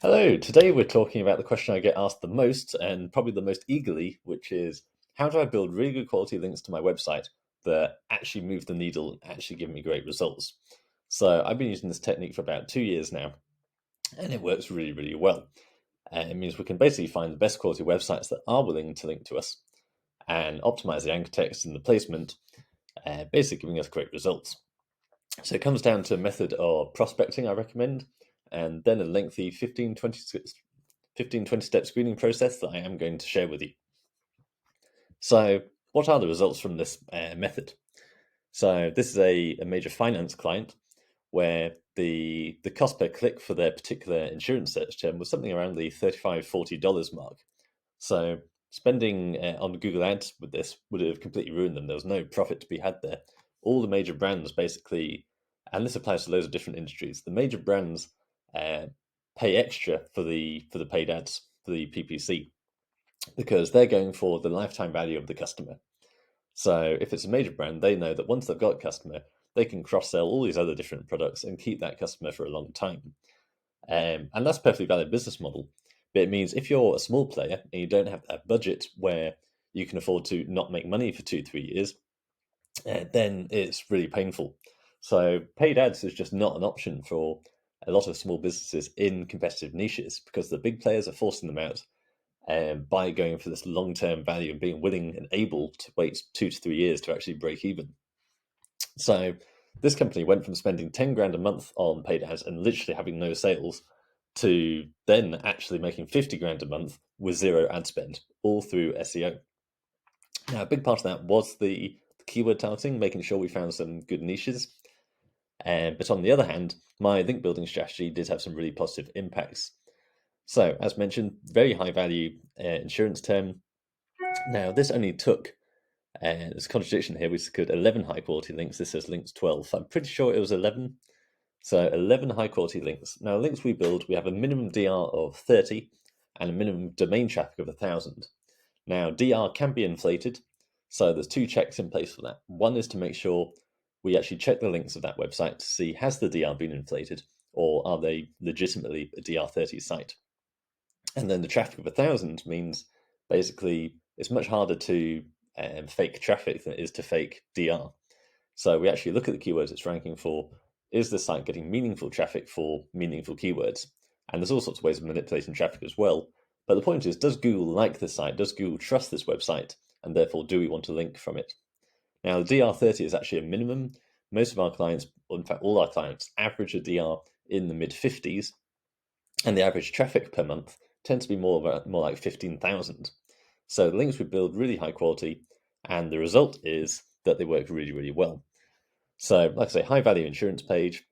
Hello, today we're talking about the question I get asked the most and probably the most eagerly, which is how do I build really good quality links to my website that actually move the needle and actually give me great results? So I've been using this technique for about 2 years now, and it works really, really well. It means we can basically find the best quality websites that are willing to link to us and optimize the anchor text and the placement, basically giving us great results. So it comes down to a method of prospecting I recommend, and then a lengthy 15-20 step screening process that I am going to share with you. So what are the results from this method? So this is a major finance client where the cost per click for their particular insurance search term was something around the $35-40 mark. So spending on Google Ads with this would have completely ruined them. There was no profit to be had there. All the major brands basically, and this applies to loads of different industries, the major brands pay extra for the paid ads, for the PPC, because they're going for the lifetime value of the customer. So if it's a major brand, they know that once they've got a customer, they can cross-sell all these other different products and keep that customer for a long time. And that's a perfectly valid business model. But it means if you're a small player and you don't have that budget where you can afford to not make money for 2-3 years, then it's really painful. So paid ads is just not an option for a lot of small businesses in competitive niches because the big players are forcing them out by going for this long-term value and being willing and able to wait 2 to 3 years to actually break even. So this company went from spending 10 grand a month on paid ads and literally having no sales to then actually making 50 grand a month with zero ad spend, all through SEO. Now, a big part of that was the keyword targeting, making sure we found some good niches. But on the other hand, my link building strategy did have some really positive impacts. So, as mentioned, very high value insurance term. Now, this only took, there's a contradiction here. We secured 11 high quality links. This says links 12. I'm pretty sure it was 11. So 11 high quality links. Now, links we build, we have a minimum DR of 30 and a minimum domain traffic of 1,000. Now, DR can be inflated. So there's two checks in place for that. One is to make sure we actually check the links of that website to see has the DR been inflated or are they legitimately a DR30 site. And then the traffic of 1,000 means basically it's much harder to fake traffic than it is to fake DR. So we actually look at the keywords it's ranking for. Is the site getting meaningful traffic for meaningful keywords? And there's all sorts of ways of manipulating traffic as well. But the point is, does Google like this site? Does Google trust this website? And therefore, do we want to link from it? Now, the DR30 is actually a minimum. Most of our clients, or in fact, all our clients, average a DR in the mid 50s, and the average traffic per month tends to be more like 15,000. So the links we build really high quality, and the result is that they work really, really well. So, like I say, high value insurance page.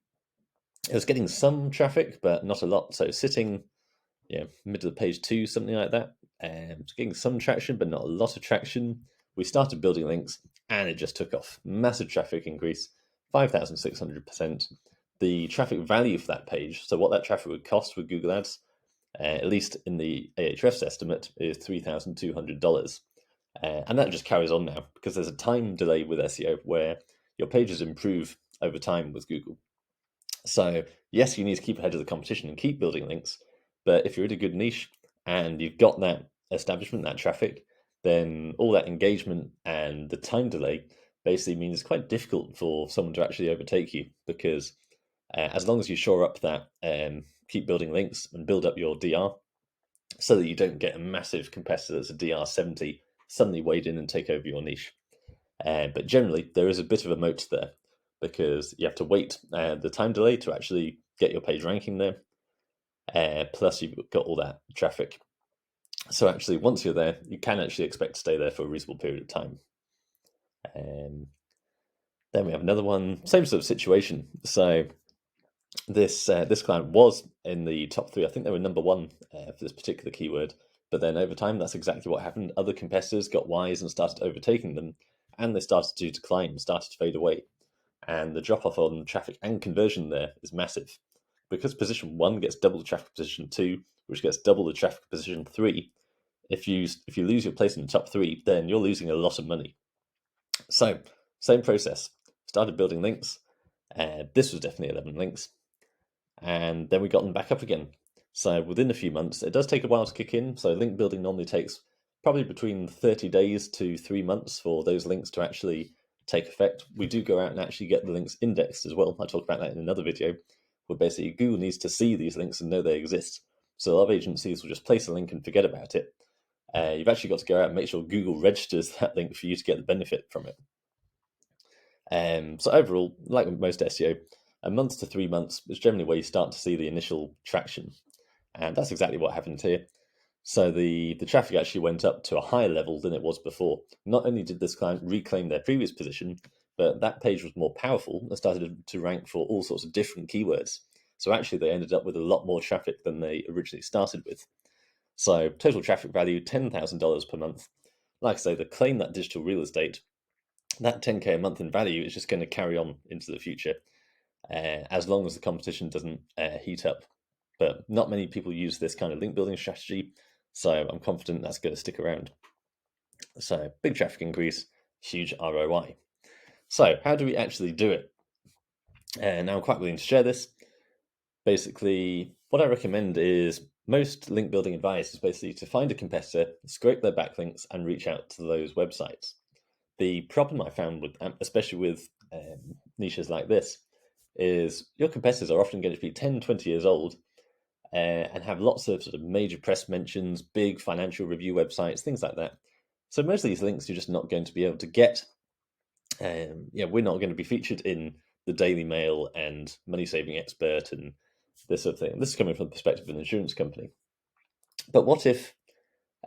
It was getting some traffic, but not a lot. So sitting, middle of page 2, something like that. It's getting some traction, but not a lot of traction. We started building links, and it just took off. Massive traffic increase, 5,600%. The traffic value for that page, so what that traffic would cost with Google Ads, at least in the Ahrefs estimate, is $3,200. And that just carries on now because there's a time delay with SEO where your pages improve over time with Google. So, yes, you need to keep ahead of the competition and keep building links. But if you're in a good niche and you've got that establishment, that traffic, then all that engagement and the time delay basically means it's quite difficult for someone to actually overtake you because as long as you shore up that, keep building links and build up your DR so that you don't get a massive competitor that's a DR70 suddenly wade in and take over your niche. But generally, there is a bit of a moat there because you have to wait the time delay to actually get your page ranking there. Plus, you've got all that traffic. So actually, once you're there, you can actually expect to stay there for a reasonable period of time. Then we have another one, same sort of situation. So this client was in the top 3. I think they were number 1 for this particular keyword. But then over time, that's exactly what happened. Other competitors got wise and started overtaking them, and they started to decline, started to fade away. And the drop off on traffic and conversion there is massive. Because position 1 gets double the traffic of position 2, which gets double the traffic of position 3, if you lose your place in the top 3, then you're losing a lot of money. So, same process. Started building links. This was definitely 11 links. And then we got them back up again. So within a few months, it does take a while to kick in. So link building normally takes probably between 30 days to 3 months for those links to actually take effect. We do go out and actually get the links indexed as well. I'll talk about that in another video, where basically Google needs to see these links and know they exist. So a lot of agencies will just place a link and forget about it. You've actually got to go out and make sure Google registers that link for you to get the benefit from it. So overall, like most SEO, a month to 3 months is generally where you start to see the initial traction. And that's exactly what happened here. So the traffic actually went up to a higher level than it was before. Not only did this client reclaim their previous position, but that page was more powerful and started to rank for all sorts of different keywords. So actually they ended up with a lot more traffic than they originally started with. So total traffic value, $10,000 per month. Like I say, they claim that digital real estate, that 10K a month in value is just going to carry on into the future as long as the competition doesn't heat up. But not many people use this kind of link building strategy, so I'm confident that's going to stick around. So big traffic increase, huge ROI. So how do we actually do it? Now I'm quite willing to share this. Basically, what I recommend is most link building advice is basically to find a competitor, scrape their backlinks, and reach out to those websites. The problem I found with, especially with niches like this, is your competitors are often going to be 10, 20 years old and have lots of sort of major press mentions, big financial review websites, things like that. So most of these links you're just not going to be able to get. We're not going to be featured in the Daily Mail and Money Saving Expert and this sort of thing. This is coming from the perspective of an insurance company. But what if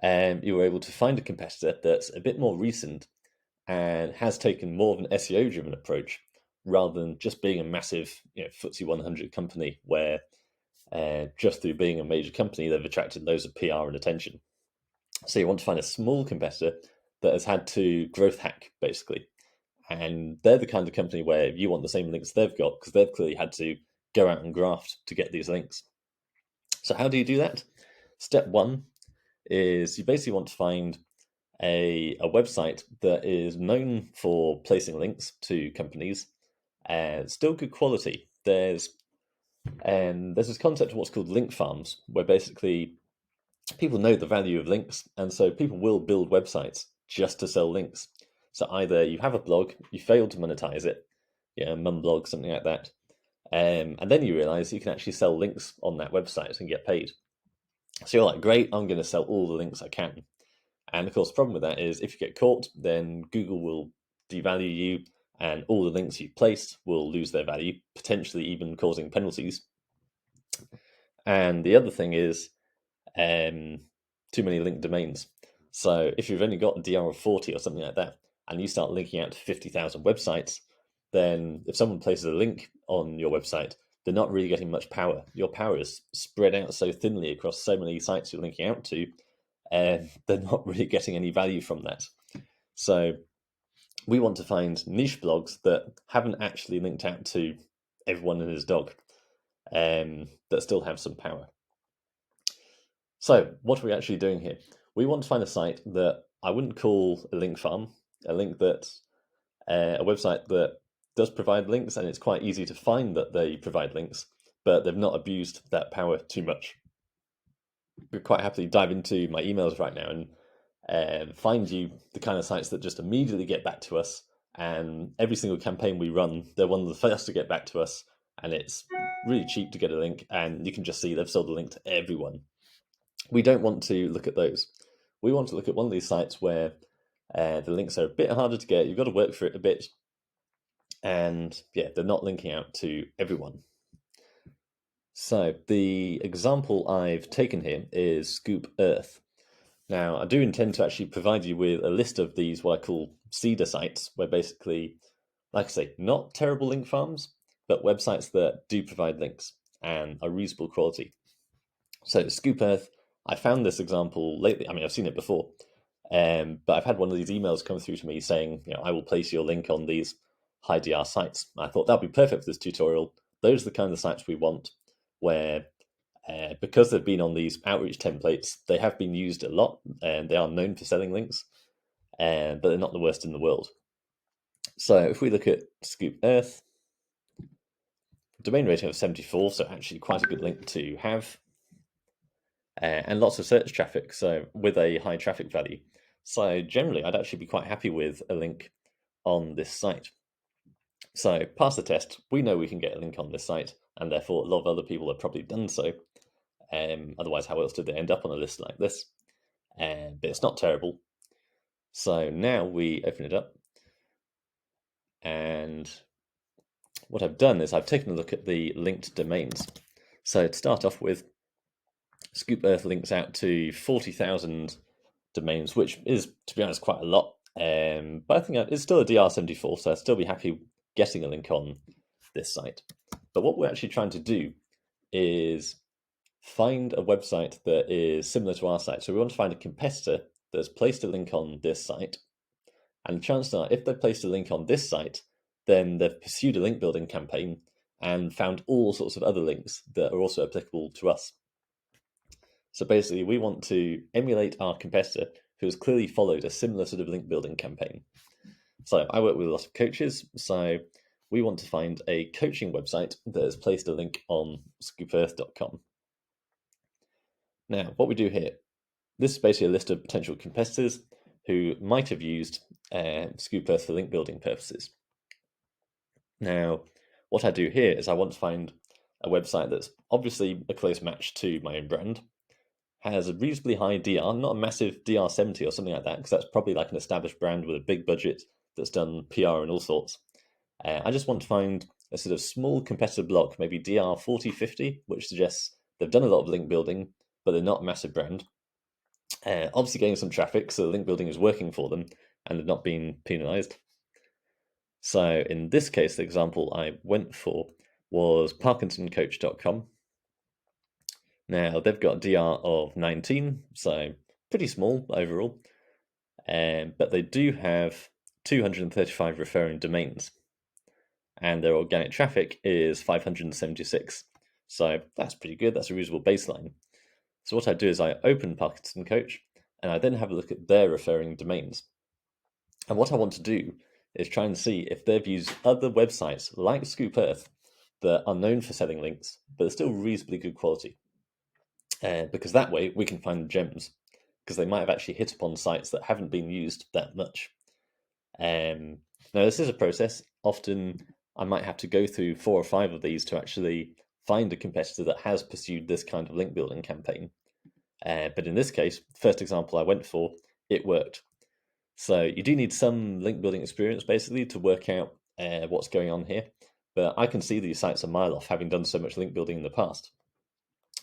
you were able to find a competitor that's a bit more recent and has taken more of an SEO-driven approach rather than just being a massive, FTSE 100 company where just through being a major company, they've attracted loads of PR and attention. So you want to find a small competitor that has had to growth hack, basically. And they're the kind of company where you want the same links they've got because they've clearly had to go out and graft to get these links. So how do you do that? Step one is you basically want to find a website that is known for placing links to companies and still good quality. There's this concept of what's called link farms, where basically people know the value of links, and so people will build websites just to sell links. So either you have a blog, you fail to monetize it, mum blog, something like that, and then you realize you can actually sell links on that website and get paid. So you're like, great, I'm going to sell all the links I can. And of course, the problem with that is if you get caught, then Google will devalue you and all the links you've placed will lose their value, potentially even causing penalties. And the other thing is too many linked domains. So if you've only got a DR of 40 or something like that, and you start linking out to 50,000 websites, then if someone places a link on your website, they're not really getting much power. Your power is spread out so thinly across so many sites you're linking out to, and they're not really getting any value from that. So we want to find niche blogs that haven't actually linked out to everyone and his dog, that still have some power. So what are we actually doing here? We want to find a site that I wouldn't call a link farm, a website that does provide links, and it's quite easy to find that they provide links, but they've not abused that power too much. We'd quite happily dive into my emails right now and find you the kind of sites that just immediately get back to us, and every single campaign we run, they're one of the first to get back to us, and it's really cheap to get a link, and you can just see they've sold a link to everyone. We don't want to look at those. We want to look at one of these sites where the links are a bit harder to get. You've got to work for it a bit. And they're not linking out to everyone. So the example I've taken here is Scoop Earth. Now, I do intend to actually provide you with a list of these, what I call seeder sites, where basically, like I say, not terrible link farms, but websites that do provide links and are reasonable quality. So Scoop Earth, I found this example lately. I mean, I've seen it before, but I've had one of these emails come through to me saying, I will place your link on these high DR sites. I thought that'd be perfect for this tutorial. Those are the kind of sites we want, where because they've been on these outreach templates, they have been used a lot, and they are known for selling links, but they're not the worst in the world. So if we look at Scoop Earth, domain rating of 74, so actually quite a good link to have. and lots of search traffic, so with a high traffic value. So generally, I'd actually be quite happy with a link on this site. So pass the test. We know we can get a link on this site, and therefore a lot of other people have probably done so. Otherwise, how else did they end up on a list like this? But it's not terrible. So now we open it up, and what I've done is I've taken a look at the linked domains. So to start off with, Scoop Earth links out to 40,000 domains, which is, to be honest, quite a lot. But I think it's still a DR74, so I'd still be happy getting a link on this site. But what we're actually trying to do is find a website that is similar to our site. So we want to find a competitor that's placed a link on this site. And the chances are, if they've placed a link on this site, then they've pursued a link building campaign and found all sorts of other links that are also applicable to us. So basically, we want to emulate our competitor who has clearly followed a similar sort of link building campaign. So I work with a lot of coaches, so we want to find a coaching website that has placed a link on scoopearth.com. Now, what we do here, this is basically a list of potential competitors who might have used Scoop Earth for link building purposes. Now, what I do here is I want to find a website that's obviously a close match to my own brand, has a reasonably high DR, not a massive DR70 or something like that, because that's probably like an established brand with a big budget that's done PR and all sorts. I just want to find a sort of small competitor block, maybe DR40, 50, which suggests they've done a lot of link building, but they're not a massive brand. Obviously getting some traffic, so the link building is working for them and they're not being penalized. So in this case, the example I went for was parkinsoncoach.com. Now they've got a DR of 19, so pretty small overall, but they do have 235 referring domains, and their organic traffic is 576. So that's pretty good. That's a reasonable baseline. So what I do is I open Parkinson Coach, and I then have a look at their referring domains. And what I want to do is try and see if they've used other websites like Scoop Earth that are known for selling links, but are still reasonably good quality. Because that way we can find gems, because they might have actually hit upon sites that haven't been used that much. Now, this is a process. Often I might have to go through 4 or 5 of these to actually find a competitor that has pursued this kind of link building campaign. But in this case, first example I went for, it worked. So you do need some link building experience basically to work out what's going on here. But I can see these sites a mile off, having done so much link building in the past.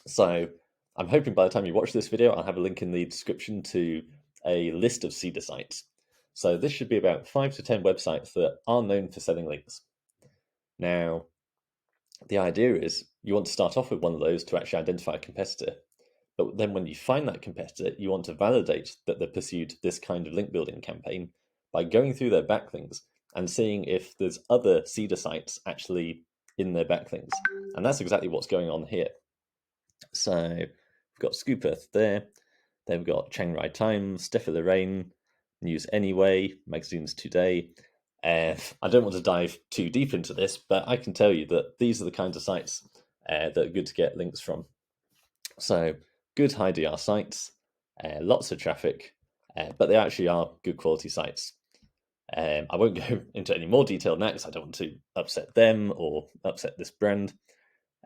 So I'm hoping by the time you watch this video, I'll have a link in the description to a list of seeder sites. So this should be about 5 to 10 websites that are known for selling links. Now, the idea is you want to start off with one of those to actually identify a competitor. But then when you find that competitor, you want to validate that they've pursued this kind of link building campaign by going through their backlinks and seeing if there's other seeder sites actually in their backlinks. And that's exactly what's going on here. So we've got Scoop Earth there. Then we've got Chiang Rai Times, Steffi Lorraine, News Anyway, Magazines Today. I don't want to dive too deep into this, but I can tell you that these are the kinds of sites that are good to get links from. So good high DR sites, lots of traffic, but they actually are good quality sites. I won't go into any more detail now because I don't want to upset them or upset this brand.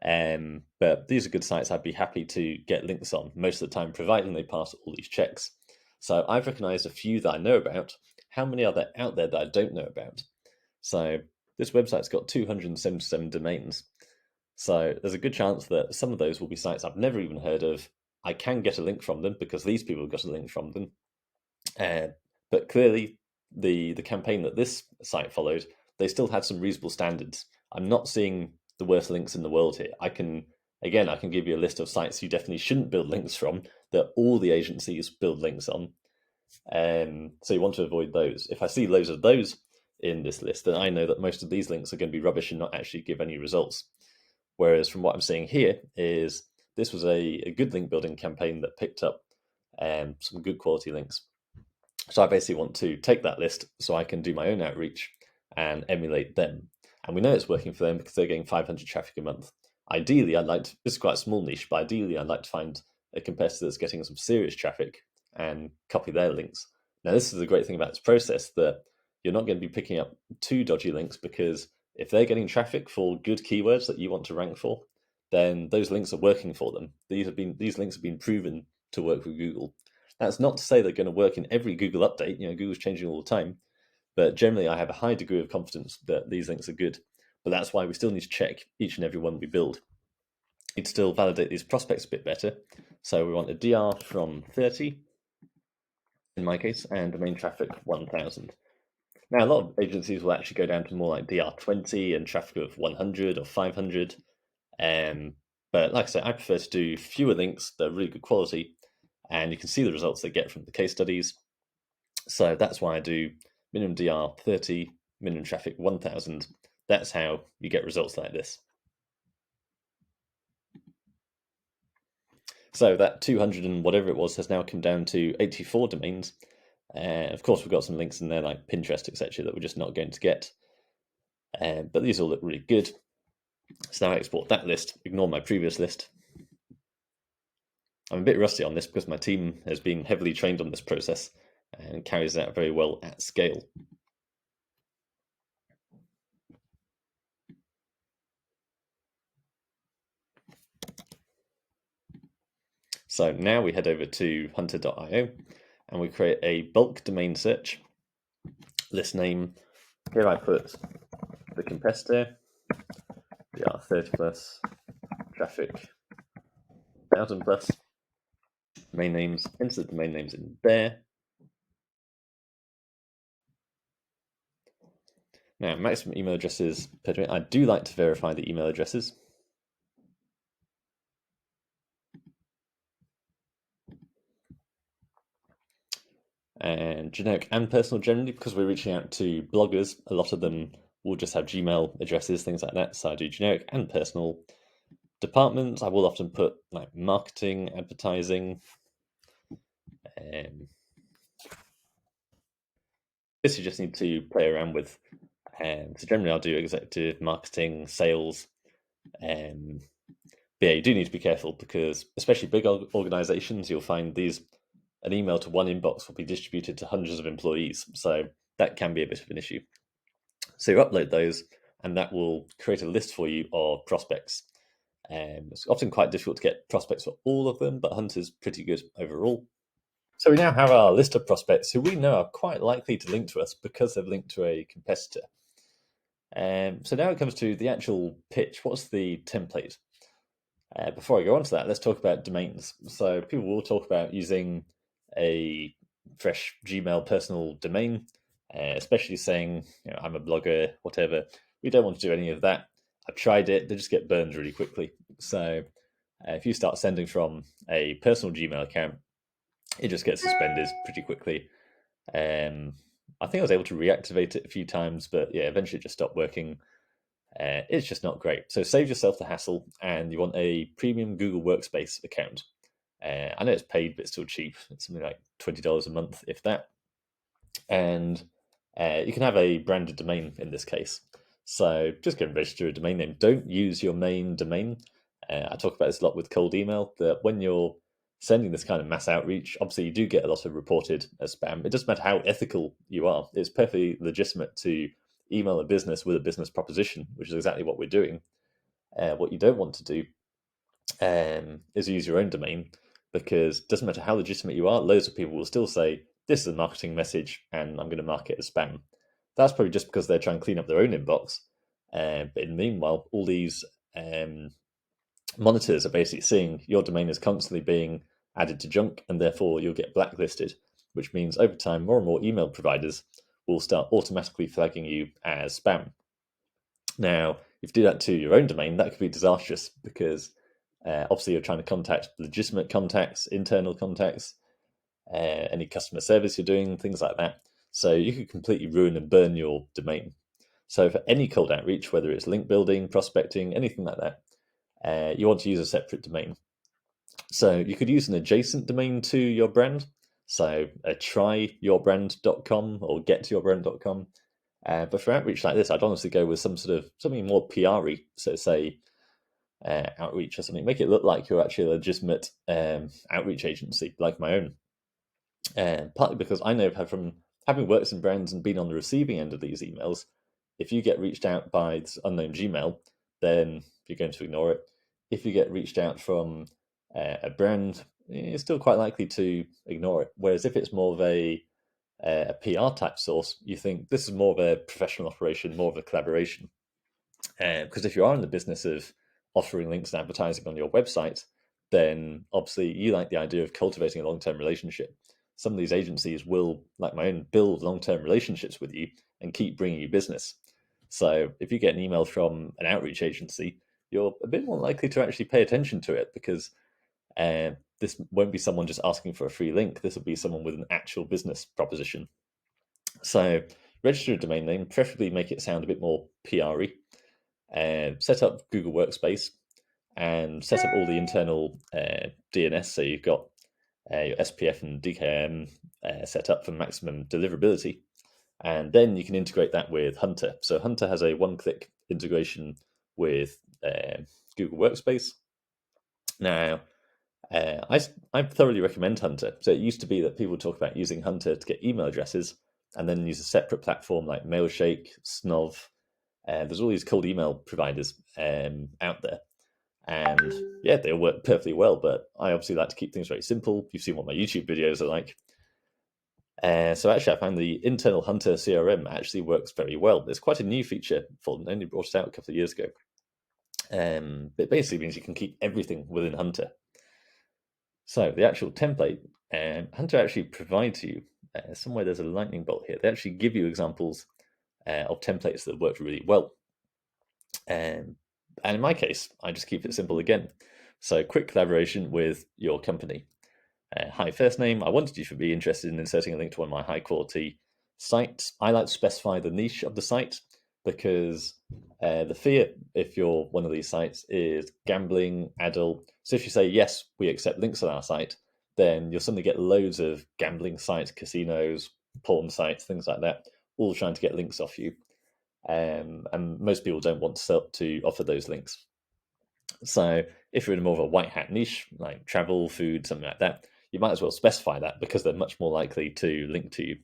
But these are good sites I'd be happy to get links on most of the time, providing they pass all these checks. So I've recognized a few that I know about. How many are there out there that I don't know about? So this website's got 277 domains. So there's a good chance that some of those will be sites I've never even heard of. I can get a link from them because these people have got a link from them. But clearly, the campaign that this site followed, they still had some reasonable standards. I'm not seeing the worst links in the world here. I can give you a list of sites you definitely shouldn't build links from that all the agencies build links on. So you want to avoid those. If I see loads of those in this list, then I know that most of these links are going to be rubbish and not actually give any results. Whereas from what I'm seeing here is this was a good link building campaign that picked up some good quality links. So I basically want to take that list so I can do my own outreach and emulate them. And we know it's working for them because they're getting 500 traffic a month. Ideally, this is quite a small niche, but ideally I'd like to find a competitor that's getting some serious traffic and copy their links. Now, this is the great thing about this process, that you're not going to be picking up too dodgy links, because if they're getting traffic for good keywords that you want to rank for, then those links are working for them. These links have been proven to work with Google. That's not to say they're going to work in every Google update. Google's changing all the time, but generally I have a high degree of confidence that these links are good. But that's why we still need to check each and every one we build. You'd still validate these prospects a bit better. So we want a DR from 30, in my case, and domain traffic 1,000. Now, a lot of agencies will actually go down to more like DR20 and traffic of 100 or 500. But like I said, I prefer to do fewer links that are really good quality, and you can see the results they get from the case studies. So that's why I do minimum DR 30, minimum traffic 1,000. That's how you get results like this. So that 200 and whatever it was has now come down to 84 domains. Of course, we've got some links in there like Pinterest, etc., that we're just not going to get. But these all look really good. So now I export that list, ignore my previous list. I'm a bit rusty on this because my team has been heavily trained on this process and carries it out very well at scale. So now we head over to hunter.io and we create a bulk domain search. List name, here I put the competitor, the 30 plus, traffic 1,000 plus, domain names, enter the domain names in there. Now, maximum email addresses per domain. I do like to verify the email addresses. And generic and personal generally, because we're reaching out to bloggers, a lot of them will just have Gmail addresses, things like that. So I do generic and personal. Departments, I will often put like marketing, advertising. This you just need to play around with. So generally I'll do executive, marketing, sales. But yeah, you do need to be careful because especially big organizations, you'll find an email to one inbox will be distributed to hundreds of employees. So that can be a bit of an issue. So you upload those and that will create a list for you of prospects. It's often quite difficult to get prospects for all of them, but Hunter's pretty good overall. So we now have our list of prospects who we know are quite likely to link to us because they've linked to a competitor. So now it comes to the actual pitch. What's the template? Before I go on to that, let's talk about domains. So people will talk about using a fresh Gmail personal domain, especially saying, I'm a blogger, whatever. We don't want to do any of that. I've tried it. They just get burned really quickly. So if you start sending from a personal Gmail account, it just gets suspended pretty quickly. I think I was able to reactivate it a few times, but yeah, eventually it just stopped working. It's just not great. So save yourself the hassle, and you want a premium Google Workspace account. I know it's paid, but it's still cheap. It's something like $20 a month, if that. And you can have a branded domain in this case. So just go and register a domain name. Don't use your main domain. I talk about this a lot with cold email, that when you're sending this kind of mass outreach, obviously you do get a lot of reported as spam. It doesn't matter how ethical you are. It's perfectly legitimate to email a business with a business proposition, which is exactly what we're doing. What you don't want to do is use your own domain, because it doesn't matter how legitimate you are, loads of people will still say, this is a marketing message and I'm going to mark it as spam. That's probably just because they're trying to clean up their own inbox. But in the meanwhile, all these monitors are basically seeing your domain is constantly being added to junk, and therefore you'll get blacklisted, which means over time more and more email providers will start automatically flagging you as spam. Now, if you do that to your own domain, that could be disastrous, because obviously you're trying to contact legitimate contacts, internal contacts, any customer service you're doing, things like that. So you could completely ruin and burn your domain. So for any cold outreach, whether it's link building, prospecting, anything like that, you want to use a separate domain. So you could use an adjacent domain to your brand. So a tryyourbrand.com or getyourbrand.com. But for outreach like this, I'd honestly go with something more PR-y. So say outreach or something. Make it look like you're actually a legitimate outreach agency, like my own. Partly because I know from having worked in brands and been on the receiving end of these emails, if you get reached out by this unknown Gmail, then you're going to ignore it. If you get reached out from a brand, you're still quite likely to ignore it. Whereas if it's more of a PR type source, you think this is more of a professional operation, more of a collaboration. Because if you are in the business of offering links and advertising on your website, then obviously you like the idea of cultivating a long-term relationship. Some of these agencies will, like my own, build long-term relationships with you and keep bringing you business. So if you get an email from an outreach agency, you're a bit more likely to actually pay attention to it, because this won't be someone just asking for a free link. This will be someone with an actual business proposition. So register a domain name, preferably make it sound a bit more PR-y. Set up Google Workspace and set up all the internal DNS. So you've got your SPF and DKIM set up for maximum deliverability. And then you can integrate that with Hunter. So Hunter has a one-click integration with Google Workspace. Now, I thoroughly recommend Hunter. So it used to be that people talk about using Hunter to get email addresses and then use a separate platform like Mailshake, Snov. There's all these cold email providers out there. And yeah, they all work perfectly well, but I obviously like to keep things very simple. You've seen what my YouTube videos are like. So actually, I found the internal Hunter CRM actually works very well. It's quite a new feature for them. They only brought it out a couple of years ago. It basically means you can keep everything within Hunter. So the actual template, Hunter actually provides you, somewhere there's a lightning bolt here. They actually give you examples of templates that work really well. And in my case, I just keep it simple again. So quick collaboration with your company. Hi, first name. I wondered if you'd be interested in inserting a link to one of my high quality sites. I like to specify the niche of the site, because the fear, if you're one of these sites, is gambling, adult. So if you say, yes, we accept links on our site, then you'll suddenly get loads of gambling sites, casinos, porn sites, things like that, all trying to get links off you. And most people don't want to offer those links. So if you're in more of a white hat niche, like travel, food, something like that, you might as well specify that, because they're much more likely to link to you.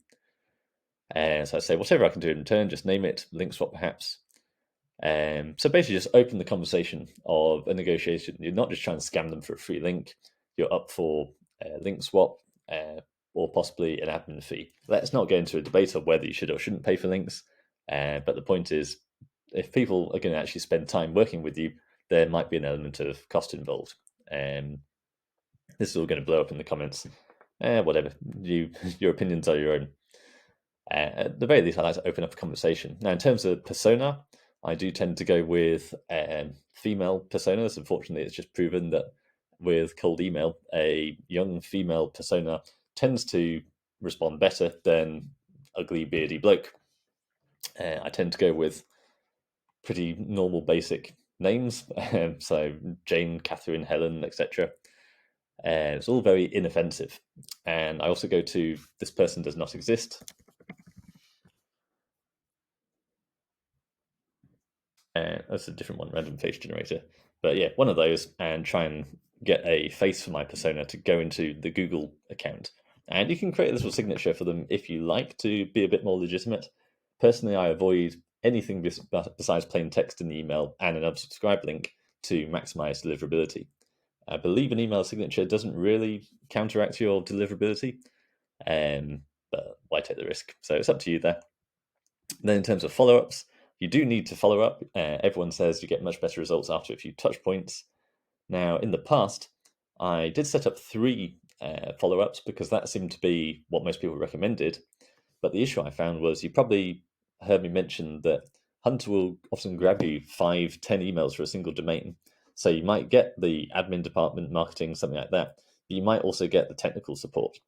So I say, whatever I can do in return, just name it, link swap perhaps. So basically just open the conversation of a negotiation. You're not just trying to scam them for a free link. You're up for a link swap or possibly an admin fee. Let's not get into a debate of whether you should or shouldn't pay for links. But the point is, if people are going to actually spend time working with you, there might be an element of cost involved. This is all going to blow up in the comments. Whatever. Your opinions are your own. At the very least, I like to open up a conversation. Now, in terms of persona, I do tend to go with female personas. Unfortunately, it's just proven that with cold email, a young female persona tends to respond better than ugly, beardy bloke. I tend to go with pretty normal, basic names. So Jane, Catherine, Helen, etc. It's all very inoffensive. And I also go to this person does not exist. That's a different one, random face generator. But yeah, one of those, and try and get a face for my persona to go into the Google account. And you can create a little signature for them if you like to be a bit more legitimate. Personally, I avoid anything besides plain text in the email and an unsubscribe link to maximize deliverability. I believe an email signature doesn't really counteract your deliverability, but why take the risk? So it's up to you there. Then in terms of follow-ups, you do need to follow up. Everyone says you get much better results after a few touch points. Now, in the past, I did set up 3 follow-ups, because that seemed to be what most people recommended. But the issue I found was, you probably heard me mention that Hunter will often grab you 5, 10 emails for a single domain. So you might get the admin department, marketing, something like that. But you might also get the technical support.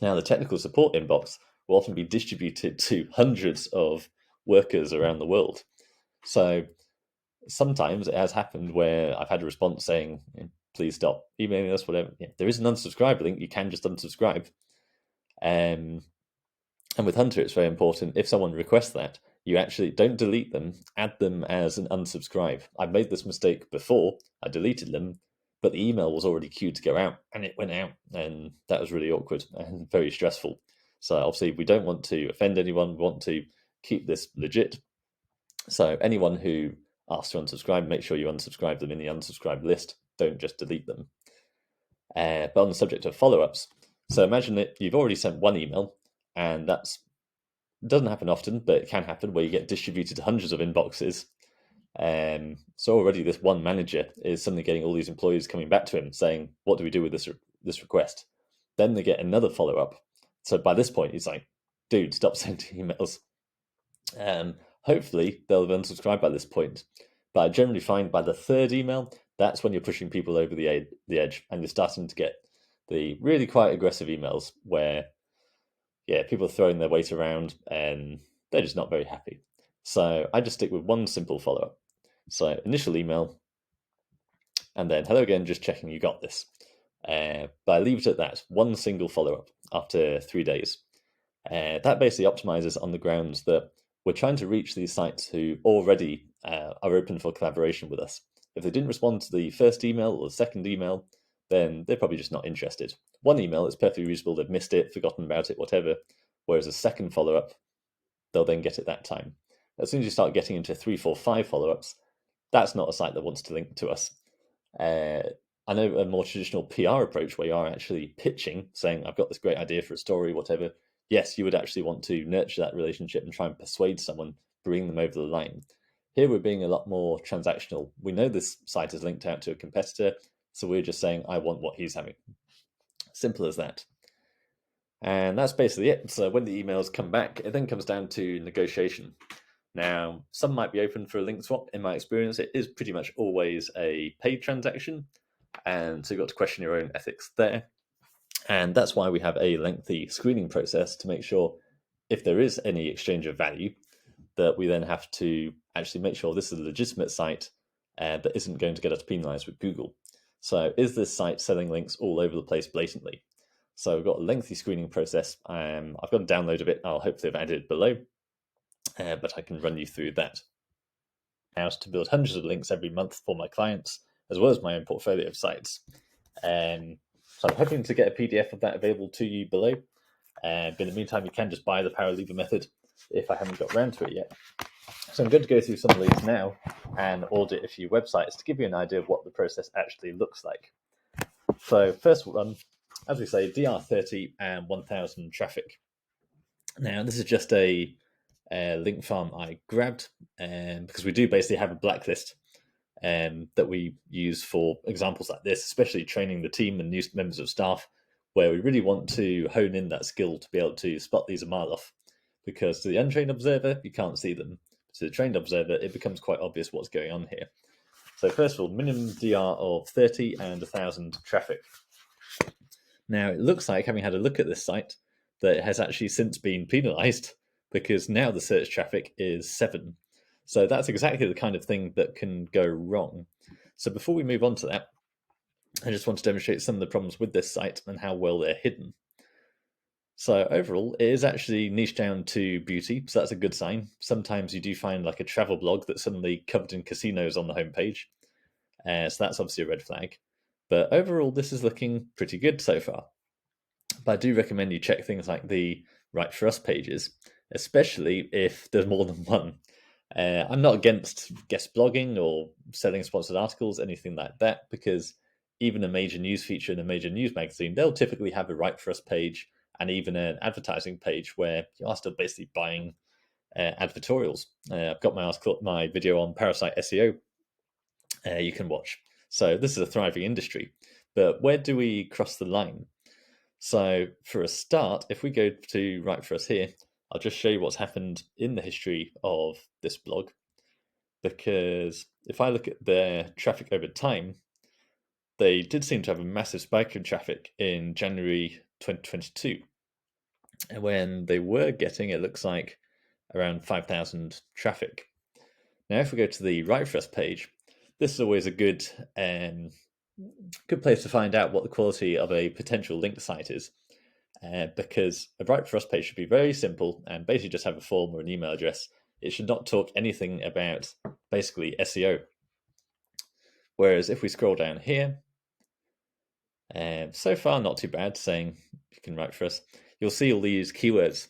Now, the technical support inbox will often be distributed to hundreds of workers around the world. So sometimes it has happened where I've had a response saying, please stop emailing us, whatever. Yeah, there is an unsubscribe link. You can just unsubscribe. And with Hunter, it's very important. If someone requests that, you actually don't delete them, add them as an unsubscribe. I made this mistake before, I deleted them, but the email was already queued to go out, and it went out, and that was really awkward and very stressful. So obviously we don't want to offend anyone, we want to keep this legit. So anyone who asks to unsubscribe, make sure you unsubscribe them in the unsubscribe list, don't just delete them. But on the subject of follow-ups, so imagine that you've already sent one email, and that's doesn't happen often, but it can happen where you get distributed to hundreds of inboxes. So already this one manager is suddenly getting all these employees coming back to him saying, what do we do with this request? Then they get another follow-up. So by this point, he's like, dude, stop sending emails. Hopefully they'll have unsubscribed by this point. But I generally find by the third email, that's when you're pushing people over the edge, and you're starting to get the really quite aggressive emails where, yeah, people are throwing their weight around and they're just not very happy. So I just stick with one simple follow-up. So initial email, and then hello again, just checking you got this. But I leave it at that, one single follow-up after 3 days. That basically optimizes on the grounds that we're trying to reach these sites who already are open for collaboration with us. If they didn't respond to the first email or the second email, then they're probably just not interested. One email is perfectly reasonable, they've missed it, forgotten about it, whatever, whereas a second follow-up, they'll then get it that time. As soon as you start getting into 3, 4, 5 follow-ups, that's not a site that wants to link to us. I know a more traditional PR approach where you are actually pitching, saying, I've got this great idea for a story, whatever. Yes, you would actually want to nurture that relationship and try and persuade someone, bring them over the line. Here we're being a lot more transactional. We know this site is linked out to a competitor, so we're just saying, I want what he's having. Simple as that. And that's basically it. So when the emails come back, it then comes down to negotiation. Now, some might be open for a link swap. In my experience, it is pretty much always a paid transaction. And so you've got to question your own ethics there. And that's why we have a lengthy screening process to make sure if there is any exchange of value, that we then have to actually make sure this is a legitimate site that isn't going to get us penalized with Google. So is this site selling links all over the place blatantly? So we've got a lengthy screening process. I've got a download of it. I'll hopefully have added it below, but I can run you through that. Now to build hundreds of links every month for my clients, as well as my own portfolio of sites. So I'm hoping to get a PDF of that available to you below. But in the meantime, you can just buy the Power Lever method if I haven't got around to it yet. So I'm going to go through some of these now and audit a few websites to give you an idea of what the process actually looks like. So first one, as we say, DR30 and 1000 traffic. Now this is just a link farm I grabbed because we do basically have a blacklist that we use for examples like this, especially training the team and new members of staff, where we really want to hone in that skill to be able to spot these a mile off. Because to the untrained observer, you can't see them. To the trained observer, it becomes quite obvious what's going on here. So first of all, minimum DR of 30 and 1000 traffic. Now, it looks like, having had a look at this site, that it has actually since been penalized because now the search traffic is 7. So that's exactly the kind of thing that can go wrong. So before we move on to that, I just want to demonstrate some of the problems with this site and how well they're hidden. So overall, it is actually niche down to beauty, so that's a good sign. Sometimes you do find like a travel blog that's suddenly covered in casinos on the homepage. So that's obviously a red flag. But overall, this is looking pretty good so far. But I do recommend you check things like the Right For Us pages, especially if there's more than one. I'm not against guest blogging or selling sponsored articles, anything like that, because even a major news feature in a major news magazine, they'll typically have a Right For Us page and even an advertising page where you are still basically buying advertorials. I've got my video on Parasite SEO you can watch. So this is a thriving industry. But where do we cross the line? So for a start, if we go to Right For Us here, I'll just show you what's happened in the history of this blog. Because if I look at their traffic over time, they did seem to have a massive spike in traffic in January 2022. And when they were getting, it looks like, around 5,000 traffic. Now, if we go to the Right For Us page, this is always a good place to find out what the quality of a potential link site is. Because a Right For Us page should be very simple and basically just have a form or an email address it should not talk anything about basically SEO. Whereas if we scroll down here, so far not too bad, saying you can write for us. You'll see all these keywords,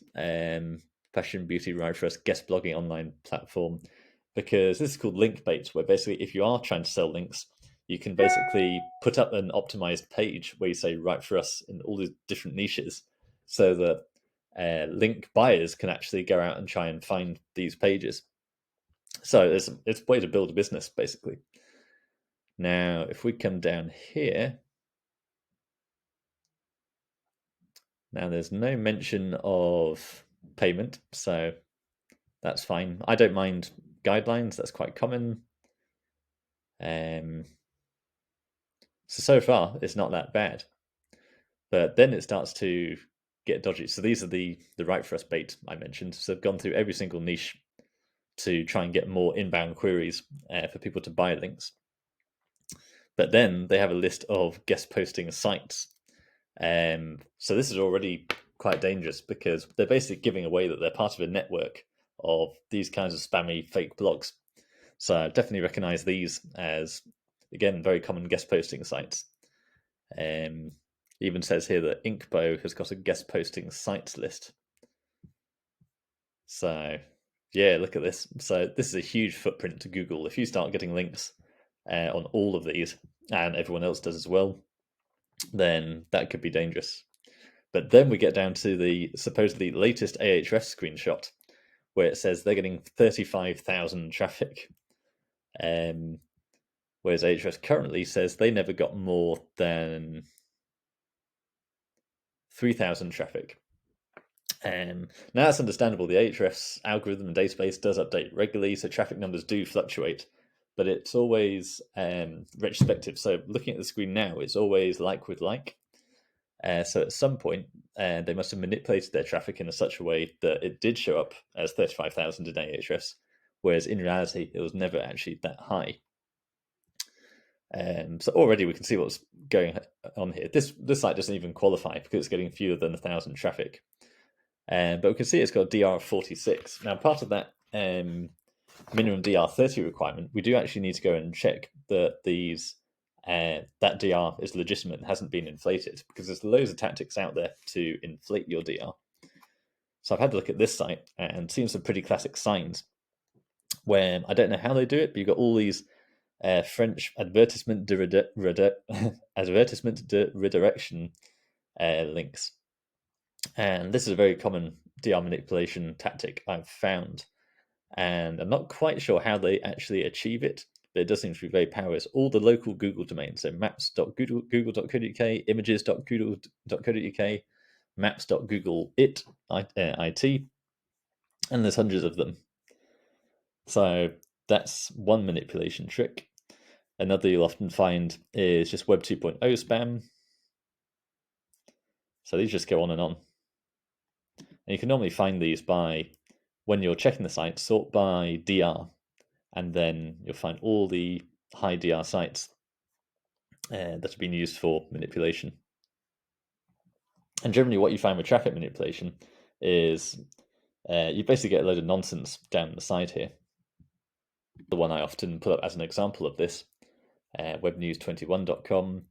fashion, beauty, write for us, guest blogging, online platform, because this is called link bait, where basically if you are trying to sell links, you can basically put up an optimized page where you say write for us in all the different niches, so that link buyers can actually go out and try and find these pages. So it's a way to build a business, basically. Now, if we come down here, now there's no mention of payment, so that's fine. I don't mind guidelines, that's quite common. So far, it's not that bad. But then it starts to get dodgy. So these are the right for us bait I mentioned. So I've gone through every single niche to try and get more inbound queries for people to buy links. But then they have a list of guest posting sites. So this is already quite dangerous because they're basically giving away that they're part of a network of these kinds of spammy fake blogs. So I definitely recognize these as, again, very common guest posting sites. Even says here that Inkbo has got a guest posting sites list. So yeah, look at this. So this is a huge footprint to Google. If you start getting links on all of these, and everyone else does as well, then that could be dangerous. But then we get down to the supposedly latest Ahrefs screenshot, where it says they're getting 35,000 traffic. Whereas Ahrefs currently says they never got more than 3,000 traffic. Now that's understandable. The Ahrefs algorithm and database does update regularly, so traffic numbers do fluctuate, but it's always retrospective. So looking at the screen now, it's always like with like. So at some point, they must have manipulated their traffic in such a way that it did show up as 35,000 in Ahrefs, whereas in reality, it was never actually that high. So already we can see what's going on here. This site doesn't even qualify because it's getting fewer than 1,000 traffic. But we can see it's got a DR of 46. Now, part of that minimum DR 30 requirement, we do actually need to go and check that that DR is legitimate and hasn't been inflated, because there's loads of tactics out there to inflate your DR. So I've had a look at this site and seen some pretty classic signs where I don't know how they do it, but you've got all these French advertisement redirection links. And this is a very common DR manipulation tactic I've found. And I'm not quite sure how they actually achieve it, but it does seem to be very powerful. All the local Google domains, so maps.google.co.uk, images.google.co.uk, maps.google.it, and there's hundreds of them. So that's one manipulation trick. Another you'll often find is just Web 2.0 spam. So these just go on and on. And you can normally find these by, when you're checking the site, sort by DR, and then you'll find all the high DR sites that have been used for manipulation. And generally what you find with traffic manipulation is you basically get a load of nonsense down the side here. The one I often put up as an example of this, webnews21.com,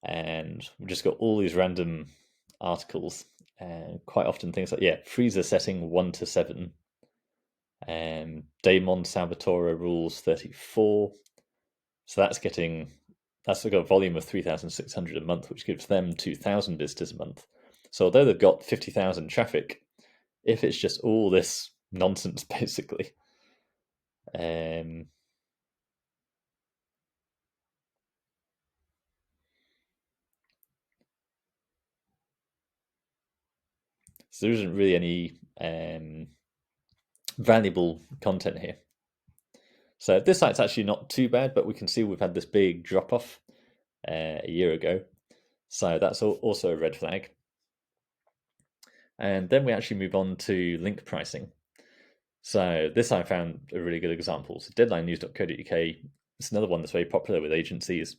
and we've just got all these random articles, and quite often things like, freezer setting 1 to 7, Damon Salvatore rules 34. So that's got a volume of 3,600 a month, which gives them 2,000 visitors a month. So although they've got 50,000 traffic, if it's just all this nonsense, basically, so there isn't really any valuable content here. So this site's actually not too bad, but we can see we've had this big drop off a year ago. So that's also a red flag. And then we actually move on to link pricing. So this I found a really good example. So deadlinenews.co.uk, it's another one that's very popular with agencies.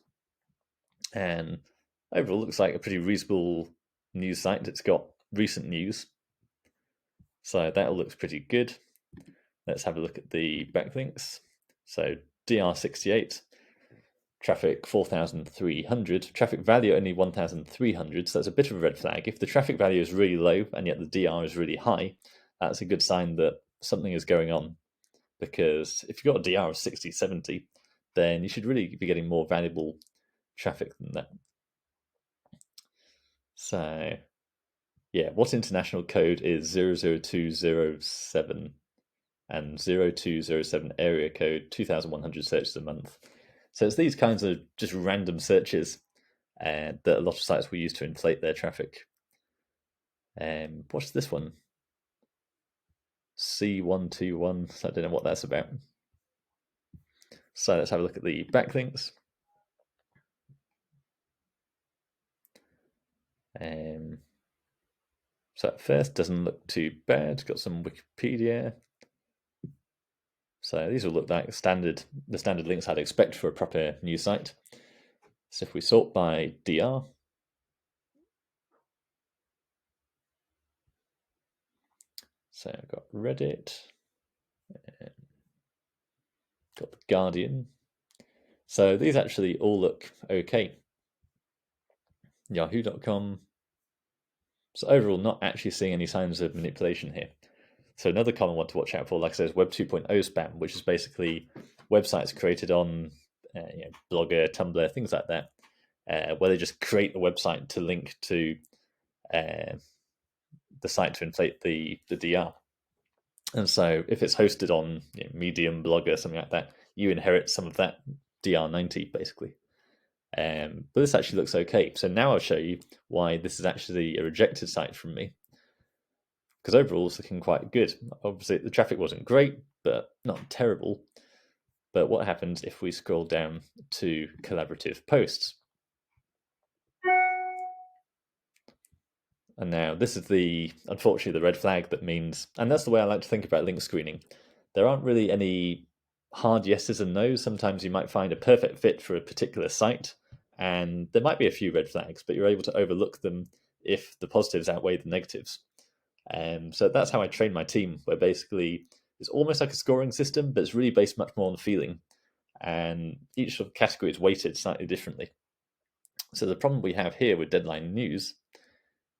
And overall looks like a pretty reasonable news site. It's got recent news. So that all looks pretty good. Let's have a look at the backlinks. So DR68, traffic 4,300, traffic value only 1,300, so that's a bit of a red flag. If the traffic value is really low and yet the DR is really high, that's a good sign that something is going on. Because if you've got a DR of 60, 70, then you should really be getting more valuable traffic than that. So, yeah, what international code is 00207 and 0207 area code, 2,100 searches a month? So it's these kinds of just random searches that a lot of sites will use to inflate their traffic. What's this one? C121. I don't know what that's about. So let's have a look at the backlinks. So at first, doesn't look too bad. Got some Wikipedia. So these will look like the standard links I'd expect for a proper news site. So if we sort by DR, so I've got Reddit, got the Guardian. So these actually all look okay. Yahoo.com. So overall, not actually seeing any signs of manipulation here. So another common one to watch out for, like I said, is Web 2.0 spam, which is basically websites created on Blogger, Tumblr, things like that, where they just create a website to link to the site to inflate the DR. And so if it's hosted on Medium, Blogger, something like that, you inherit some of that DR90, basically. But this actually looks okay. So now I'll show you why this is actually a rejected site from me. Because overall it's looking quite good. Obviously the traffic wasn't great, but not terrible. But what happens if we scroll down to collaborative posts? And now this is unfortunately, the red flag that means, and that's the way I like to think about link screening. There aren't really any hard yeses and nos. Sometimes you might find a perfect fit for a particular site, and there might be a few red flags, but you're able to overlook them if the positives outweigh the negatives. So that's how I train my team, where basically it's almost like a scoring system, but it's really based much more on feeling. And each sort of category is weighted slightly differently. So the problem we have here with Deadline News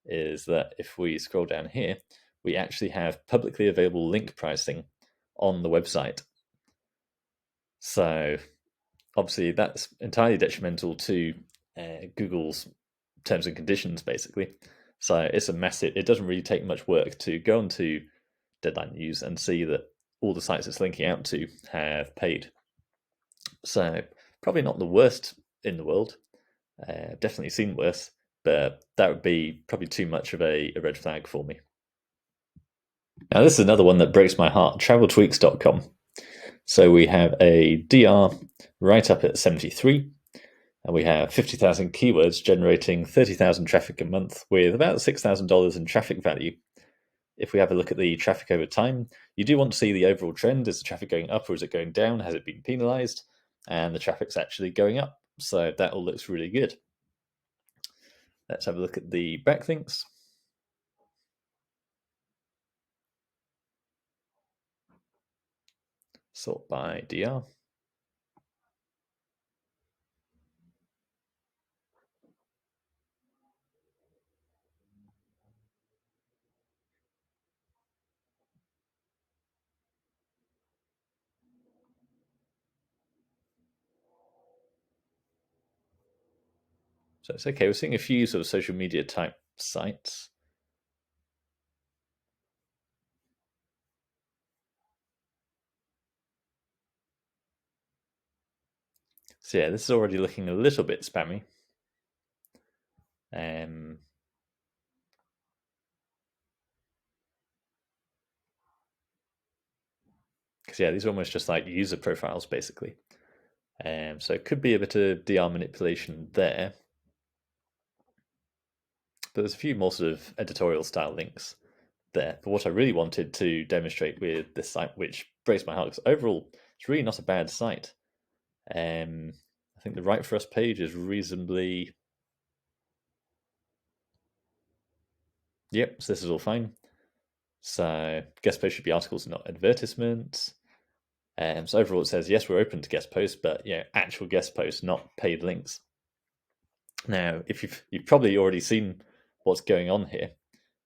is that if we scroll down here, we actually have publicly available link pricing on the website. So obviously that's entirely detrimental to Google's terms and conditions, basically. So it's it doesn't really take much work to go onto Deadline News and see that all the sites it's linking out to have paid. So probably not the worst in the world. Definitely seen worse, but that would be probably too much of a red flag for me. Now this is another one that breaks my heart, traveltweaks.com. So we have a DR right up at 73, and we have 50,000 keywords generating 30,000 traffic a month with about $6,000 in traffic value. If we have a look at the traffic over time, you do want to see the overall trend. Is the traffic going up or is it going down? Has it been penalized? And the traffic's actually going up. So that all looks really good. Let's have a look at the backlinks. Sort by DR. So it's okay. We're seeing a few sort of social media type sites. So yeah, this is already looking a little bit spammy. Because yeah, these are almost just like user profiles, basically. So it could be a bit of DR manipulation there. But there's a few more sort of editorial style links there. But what I really wanted to demonstrate with this site, which breaks my heart, because overall it's really not a bad site. I think the Right For Us page is reasonably... Yep, so this is all fine. So guest posts should be articles, not advertisements. So overall, it says yes, we're open to guest posts, but actual guest posts, not paid links. Now, if you've probably already seen what's going on here,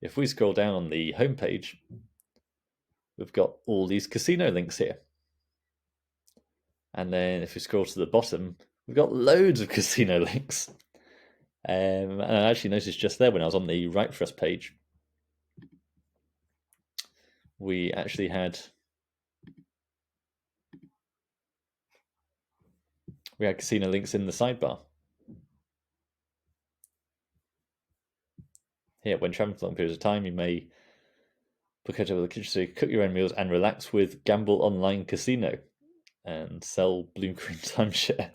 if we scroll down on the homepage, we've got all these casino links here. And then if we scroll to the bottom, we've got loads of casino links. And I actually noticed just there when I was on the Write For Us page, we actually had casino links in the sidebar. Here, when traveling for long periods of time, you may book out over the kitchen so cook your own meals and relax with Gamble Online Casino and sell Blue Green Timeshare.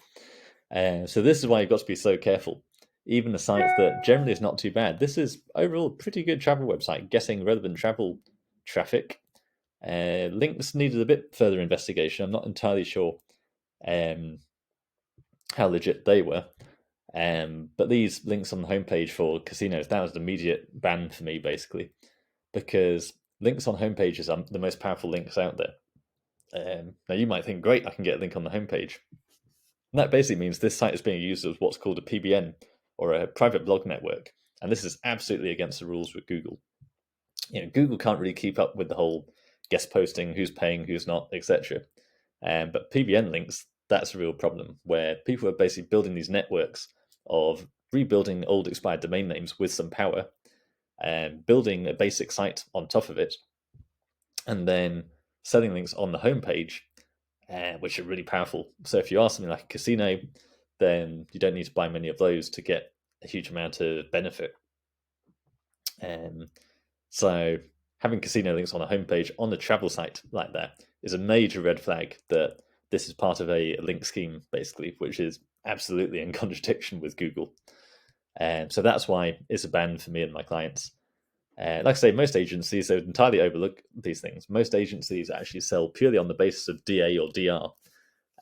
So this is why you've got to be so careful. Even a site that generally is not too bad. This is overall a pretty good travel website, getting relevant travel traffic. Links needed a bit further investigation. I'm not entirely sure how legit they were. But these links on the homepage for casinos, that was an immediate ban for me, basically, because links on homepages are the most powerful links out there. Now, you might think, great, I can get a link on the homepage. And that basically means this site is being used as what's called a PBN, or a private blog network. And this is absolutely against the rules with Google. Google can't really keep up with the whole guest posting, who's paying, who's not, etc. But PBN links, that's a real problem, where people are basically building these networks of rebuilding old expired domain names with some power, and building a basic site on top of it, and then selling links on the homepage, which are really powerful. So if you are something like a casino, then you don't need to buy many of those to get a huge amount of benefit. So having casino links on a homepage on a travel site like that is a major red flag that this is part of a link scheme, basically, which is absolutely in contradiction with Google. So that's why it's a ban for me and my clients. Like I say, most agencies, they would entirely overlook these things. Most agencies actually sell purely on the basis of DA or DR,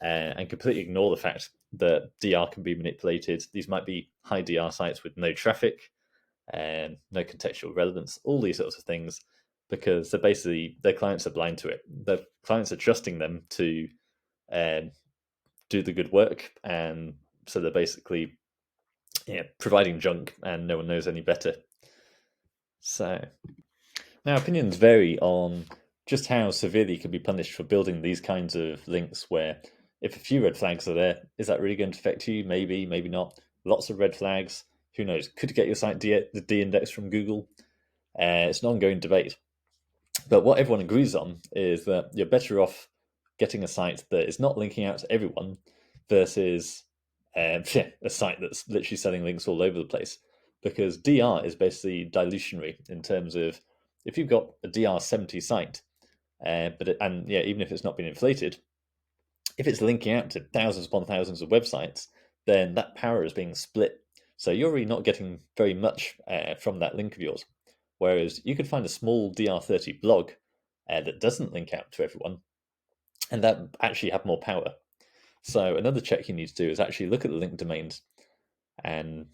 and completely ignore the fact that DR can be manipulated. These might be high DR sites with no traffic, and no contextual relevance, all these sorts of things, because they're basically, their clients are blind to it. Their clients are trusting them to do the good work, and so they're basically providing junk, and no one knows any better. So now opinions vary on just how severely you can be punished for building these kinds of links, where if a few red flags are there, is that really going to affect you? Maybe, maybe not. Lots of red flags, who knows? Could get your site de-indexed from Google. It's an ongoing debate. But what everyone agrees on is that you're better off getting a site that is not linking out to everyone versus a site that's literally selling links all over the place. Because DR is basically dilutionary in terms of, if you've got a DR 70 site, even if it's not been inflated, if it's linking out to thousands upon thousands of websites, then that power is being split. So you're really not getting very much from that link of yours. Whereas you could find a small DR30 blog that doesn't link out to everyone, and that actually have more power. So another check you need to do is actually look at the link domains, and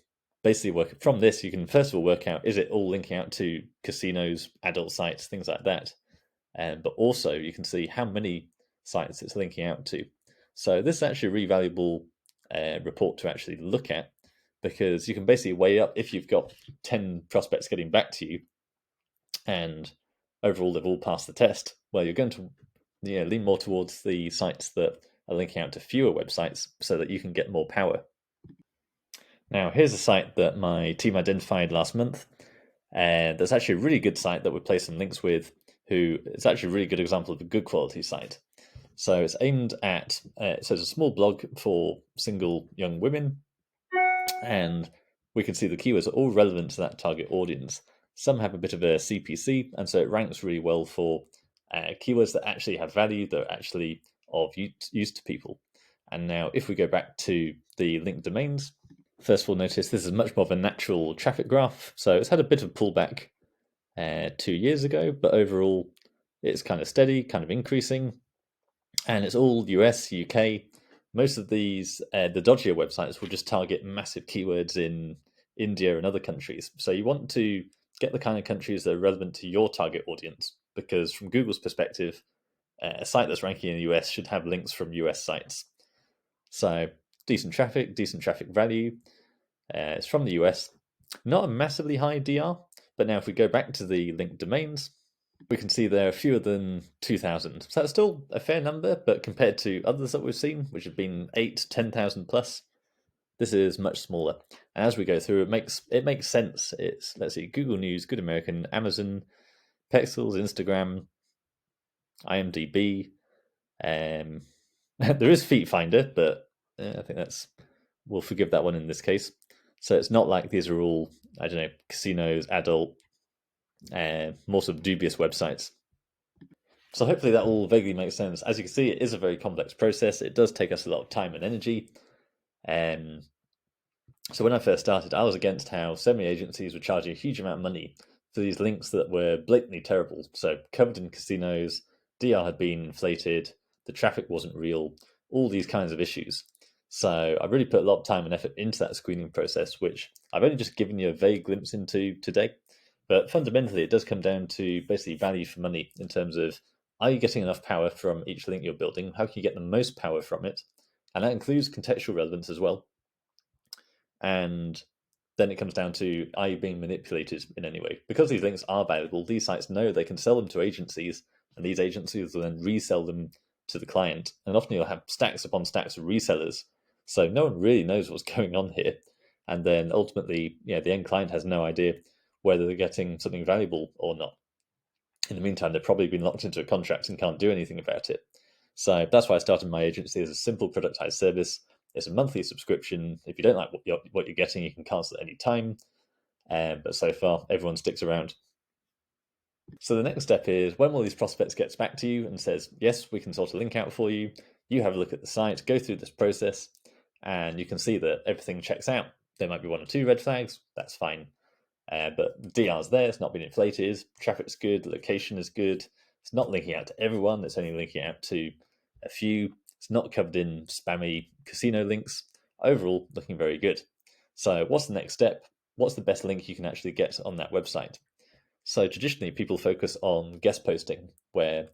basically work from this. You can first of all work out, is it all linking out to casinos, adult sites, things like that. But also you can see how many sites it's linking out to. So this is actually a really valuable report to actually look at, because you can basically weigh up, if you've got 10 prospects getting back to you and overall they've all passed the test, well, you're going to lean more towards the sites that are linking out to fewer websites so that you can get more power. Now, here's a site that my team identified last month. There's actually a really good site that we placed some links with, who it's actually a really good example of a good quality site. So it's aimed at, so it's a small blog for single young women, and we can see the keywords are all relevant to that target audience. Some have a bit of a CPC, and so it ranks really well for keywords that actually have value, that are actually of use to people. And now if we go back to the link domains, first of all, notice this is much more of a natural traffic graph. So it's had a bit of pullback 2 years ago, but overall it's kind of steady, kind of increasing. And it's all US, UK. Most of these, the dodgier websites will just target massive keywords in India and other countries. So you want to get the kind of countries that are relevant to your target audience, because from Google's perspective, a site that's ranking in the US should have links from US sites. So decent traffic value. It's from the US. Not a massively high DR, but now if we go back to the linked domains, we can see there are fewer than 2,000. So that's still a fair number, but compared to others that we've seen, which have been 8, 10,000 plus, this is much smaller. And as we go through, it makes sense. It's, let's see, Google News, Good American, Amazon, Pexels, Instagram, IMDb. There is Feet Finder, but I think we'll forgive that one in this case. So it's not like these are all, I don't know, casinos, adult, more sort of dubious websites. So hopefully that all vaguely makes sense. As you can see, it is a very complex process. It does take us a lot of time and energy. So when I first started, I was against how so many agencies were charging a huge amount of money for these links that were blatantly terrible. So covered in casinos, DR had been inflated, the traffic wasn't real, all these kinds of issues. So I really put a lot of time and effort into that screening process, which I've only just given you a vague glimpse into today. But fundamentally, it does come down to basically value for money in terms of, are you getting enough power from each link you're building? How can you get the most power from it? And that includes contextual relevance as well. And then it comes down to, are you being manipulated in any way? Because these links are valuable, these sites know they can sell them to agencies, and these agencies will then resell them to the client. And often you'll have stacks upon stacks of resellers. So no one really knows what's going on here. And then ultimately, the end client has no idea whether they're getting something valuable or not. In the meantime, they've probably been locked into a contract and can't do anything about it. So that's why I started my agency as a simple productized service. It's a monthly subscription. If you don't like what you're getting, you can cancel at any time. But so far, everyone sticks around. So the next step is, when one of these prospects gets back to you and says, yes, we can sort a link out for you, you have a look at the site, go through this process, and you can see that everything checks out. There might be 1 or 2 red flags, that's fine. But DR's there, it's not been inflated, traffic's good, location is good, it's not linking out to everyone, it's only linking out to a few, it's not covered in spammy casino links. Overall, looking very good. So what's the next step? What's the best link you can actually get on that website? So traditionally, people focus on guest posting, where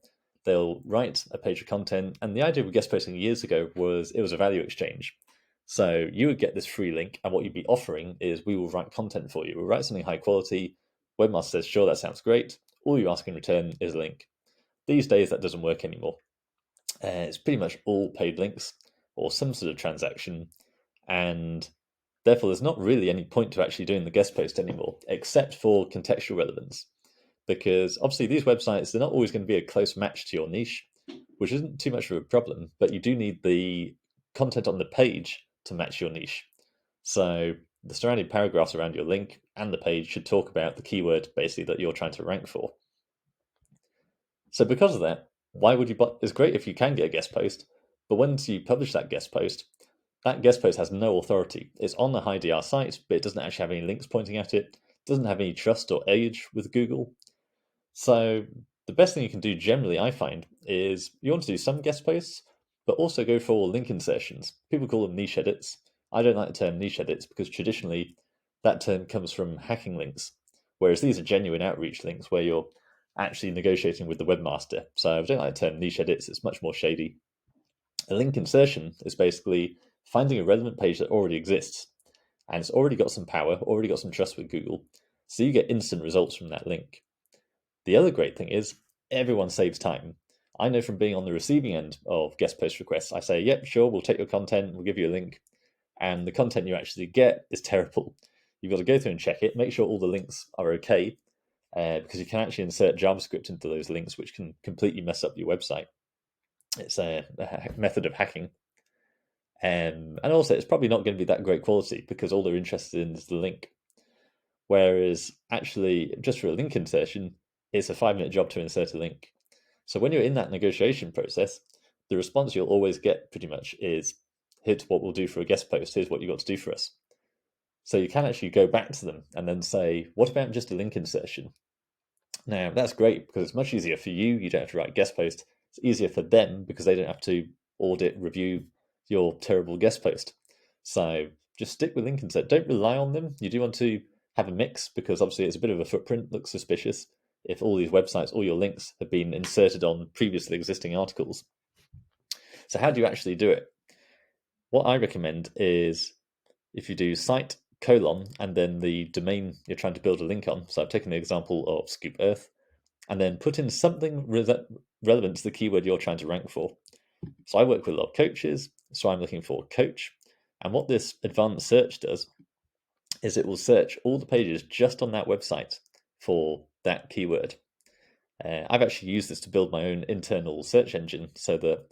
they'll write a page of content. And the idea with guest posting years ago was it was a value exchange. So you would get this free link, and what you'd be offering is, we will write content for you. We'll write something high quality. Webmaster says, sure, that sounds great. All you ask in return is a link. These days, that doesn't work anymore. It's pretty much all paid links or some sort of transaction, and therefore there's not really any point to actually doing the guest post anymore, except for contextual relevance. Because obviously these websites, they're not always going to be a close match to your niche, which isn't too much of a problem, but you do need the content on the page to match your niche. So the surrounding paragraphs around your link and the page should talk about the keyword basically that you're trying to rank for. So because of that, why would you buy? It's great if you can get a guest post, but once you publish that guest post has no authority. It's on the high DR site, but it doesn't actually have any links pointing at it, doesn't have any trust or age with Google. So the best thing you can do generally, I find, is you want to do some guest posts, but also go for link insertions. People call them niche edits. I don't like the term niche edits because traditionally that term comes from hacking links, whereas these are genuine outreach links where you're actually negotiating with the webmaster. So I don't like the term niche edits, it's much more shady. A link insertion is basically finding a relevant page that already exists, and it's already got some power, already got some trust with Google, so you get instant results from that link. The other great thing is, everyone saves time. I know from being on the receiving end of guest post requests, I say, yep, sure, we'll take your content, we'll give you a link, and the content you actually get is terrible. You've got to go through and check it, make sure all the links are okay, because you can actually insert JavaScript into those links, which can completely mess up your website. It's a method of hacking. And also, it's probably not going to be that great quality because all they're interested in is the link. Whereas actually, just for a link insertion, it's a 5-minute job to insert a link. So when you're in that negotiation process, the response you'll always get pretty much is, here's what we'll do for a guest post, here's what you've got to do for us. So you can actually go back to them and then say, what about just a link insertion? Now, that's great because it's much easier for you. You don't have to write a guest post. It's easier for them because they don't have to audit, review your terrible guest post. So just stick with link insert. Don't rely on them. You do want to have a mix because obviously it's a bit of a footprint, looks suspicious if all these websites, all your links have been inserted on previously existing articles. So how do you actually do it? What I recommend is if you do site colon and then the domain you're trying to build a link on. So I've taken the example of Scoop Earth, and then put in something relevant to the keyword you're trying to rank for. So I work with a lot of coaches, so I'm looking for coach. And what this advanced search does is it will search all the pages just on that website for that keyword. I've actually used this to build my own internal search engine so that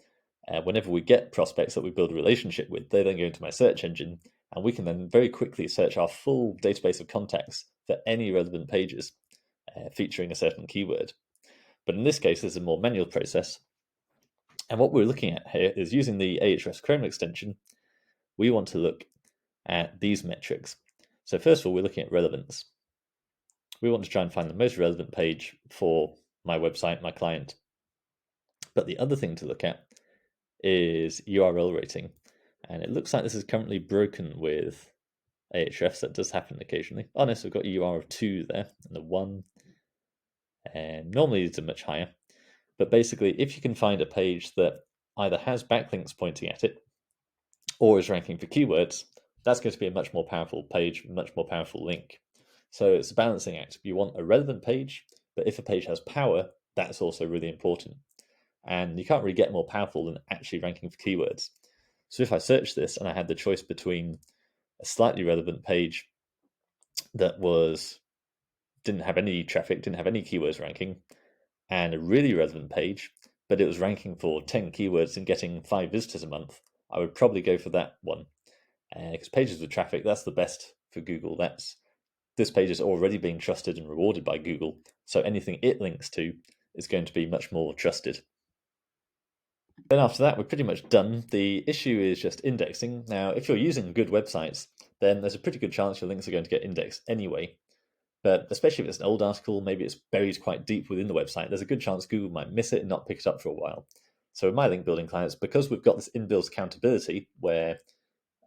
whenever we get prospects that we build a relationship with, they then go into my search engine, and we can then very quickly search our full database of contacts for any relevant pages featuring a certain keyword. But in this case, this is a more manual process. And what we're looking at here is using the Ahrefs Chrome extension, we want to look at these metrics. So first of all, we're looking at relevance. We want to try and find the most relevant page for my website, my client. But the other thing to look at is URL rating. And it looks like this is currently broken with Ahrefs. That does happen occasionally. Oh no, so we've got a URL of 2 there and a 1. And normally these are much higher. But basically, if you can find a page that either has backlinks pointing at it or is ranking for keywords, that's going to be a much more powerful page, much more powerful link. So it's a balancing act. You want a relevant page, but if a page has power, that's also really important. And you can't really get more powerful than actually ranking for keywords. So if I search this and I had the choice between a slightly relevant page that didn't have any traffic, didn't have any keywords ranking, and a really relevant page, but it was ranking for 10 keywords and getting 5 visitors a month, I would probably go for that one. Because pages with traffic, that's the best for Google. This page is already being trusted and rewarded by Google, so anything it links to is going to be much more trusted. Then after that, we're pretty much done. The issue is just indexing. Now, if you're using good websites, then there's a pretty good chance your links are going to get indexed anyway. But especially if it's an old article, maybe it's buried quite deep within the website, there's a good chance Google might miss it and not pick it up for a while. So with my link building clients, because we've got this inbuilt accountability where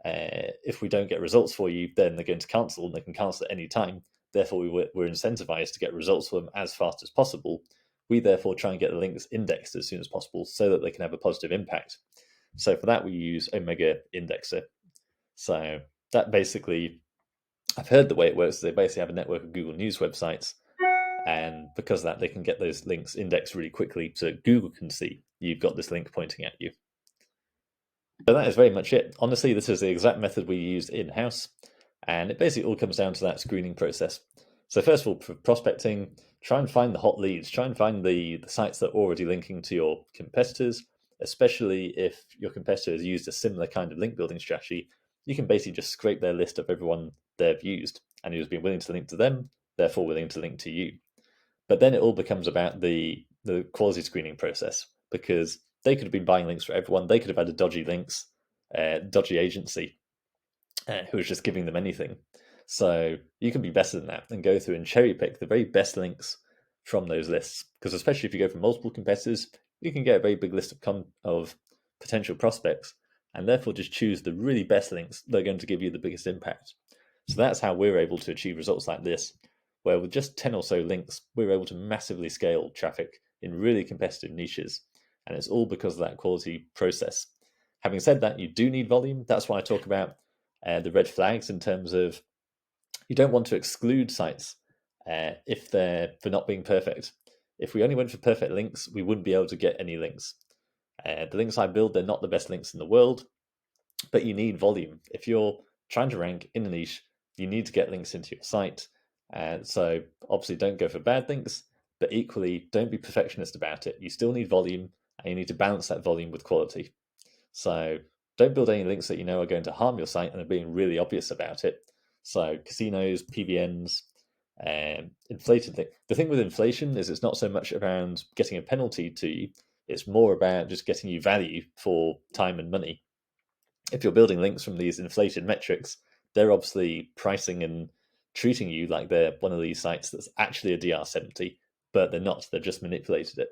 if we don't get results for you, then they're going to cancel, and they can cancel at any time. Therefore, we're incentivized to get results for them as fast as possible. We therefore try and get the links indexed as soon as possible so that they can have a positive impact. So for that, we use Omega Indexer. So that basically, I've heard the way it works is they basically have a network of Google News websites, and because of that, they can get those links indexed really quickly so Google can see you've got this link pointing at you. So that is very much it. Honestly, this is the exact method we use in-house, and it basically all comes down to that screening process. So first of all, for prospecting, try and find the hot leads. Try and find the sites that are already linking to your competitors, especially if your competitor has used a similar kind of link building strategy. You can basically just scrape their list of everyone they've used and who's been willing to link to them, therefore willing to link to you. But then it all becomes about the quality screening process, because they could have been buying links for everyone. They could have had a dodgy dodgy agency who was just giving them anything. So you can be better than that and go through and cherry pick the very best links from those lists. Because especially if you go from multiple competitors, you can get a very big list of potential prospects, and therefore just choose the really best links that are going to give you the biggest impact. So that's how we're able to achieve results like this, where with just 10 or so links, we're able to massively scale traffic in really competitive niches. And it's all because of that quality process. Having said that, you do need volume. That's why I talk about the red flags in terms of you don't want to exclude sites if they're for not being perfect. If we only went for perfect links, we wouldn't be able to get any links. The links I build, they're not the best links in the world, but you need volume. If you're trying to rank in a niche, you need to get links into your site. So obviously don't go for bad links, but equally don't be perfectionist about it. You still need volume, and you need to balance that volume with quality. So don't build any links that you know are going to harm your site and are being really obvious about it. So casinos, PBNs, inflated. The thing with inflation is it's not so much around getting a penalty to you, it's more about just getting you value for time and money. If you're building links from these inflated metrics, they're obviously pricing and treating you like they're one of these sites that's actually a DR70, but they're not. They've just manipulated it.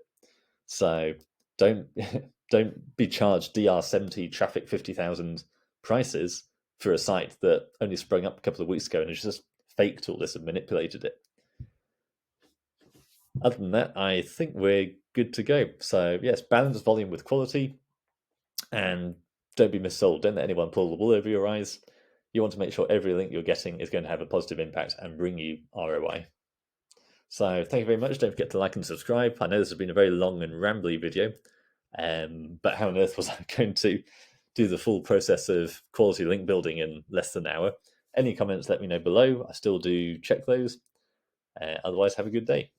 So don't don't be charged DR70 traffic 50,000 prices for a site that only sprung up a couple of weeks ago and has just faked all this and manipulated it. Other than that, I think we're good to go. So yes, balance volume with quality, and don't be missold. Don't let anyone pull the wool over your eyes. You want to make sure every link you're getting is going to have a positive impact and bring you ROI. So thank you very much. Don't forget to like and subscribe. I know this has been a very long and rambly video, but how on earth was I going to do the full process of quality link building in less than an hour? Any comments, let me know below. I still do check those. Otherwise, have a good day.